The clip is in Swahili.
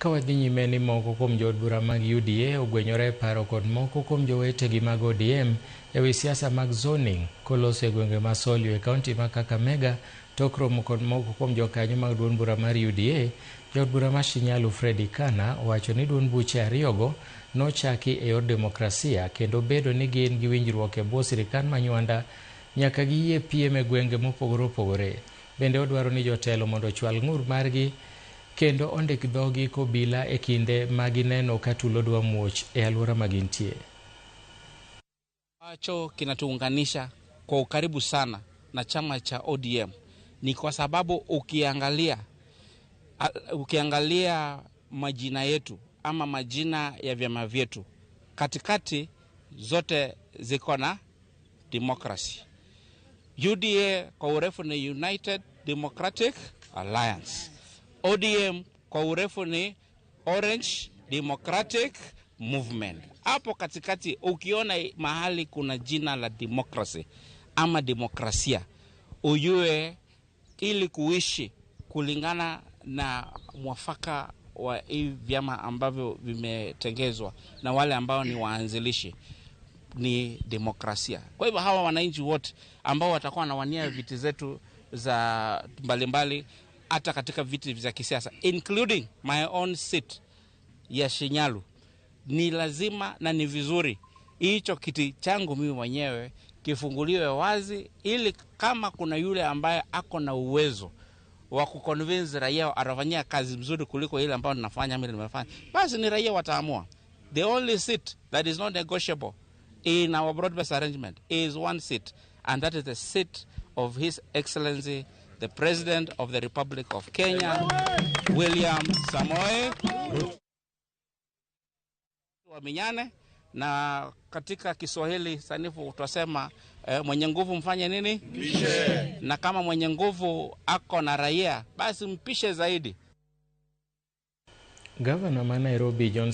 Kawadhi nyime ni moko kuom jood bura mag UDA ogwenyore paro kod moko kuom jowetegi mag ODM ewi siasa mag zoning koloso e gwenge ma Solio e kaunti ma Kakamega. Tok romo kod moko kuom jokanyo mag duond bura mar UDA, jood bura ma Shinyalu Freddy Kana owacho ni duond buche ariyogo nochaki e yor demokrasia kendo bedo ni gin gi winjruok e bwo sirikal manywanda nyaka giyie piem e gwenge mopogore opogore. Bende odwaro ni jotelo mondo ochwal ng'ur margi kendo ondik dhogi kobila e kinde ma gineno ka tulo dwa muoch e alwora magintie. Acho kinatuunganisha kwa ukaribu sana na chama cha ODM ni kwa sababu ukiangalia majina yetu ama majina ya vyama vyetu katikati zote ziko na democracy. UDA kwa urefu ni United Democratic Alliance. ODM kwa urefu ni Orange Democratic Movement. Hapo katikati ukiona mahali kuna jina la democracy ama demokrasia, ujue ili kuishi kulingana na mwafaka wa hivi vyama ambavyo vimetengezwa na wale ambao ni waanzilishi ni demokrasia. Kwa hivyo hawa wananchi wote ambao watakuwa wanawania viti zetu za mbalimbali hata katika viti vya kisiasa including my own seat ya Shinyalu, ni lazima na ni vizuri hicho kiti changu mimi mwenyewe kifunguliwe wazi, ili kama kuna yule ambaye ako na uwezo wa kuconvince raia atafanyia kazi mzuri kuliko ile ambayo ninafanya mimi nimefanya, basi ni raia wataamua. The only seat that is not negotiable in our broad-based arrangement is one seat, and that is the seat of His Excellency the President of the Republic of Kenya, William Samoei Ruto. Waminyane, na katika Kiswahili sanifu utasema mwenye nguvu mfanye nini? Mpishe. Na kama mwenye nguvu ako na raia, basi mpishe zaidi. Gavana wa Nairobi Johnson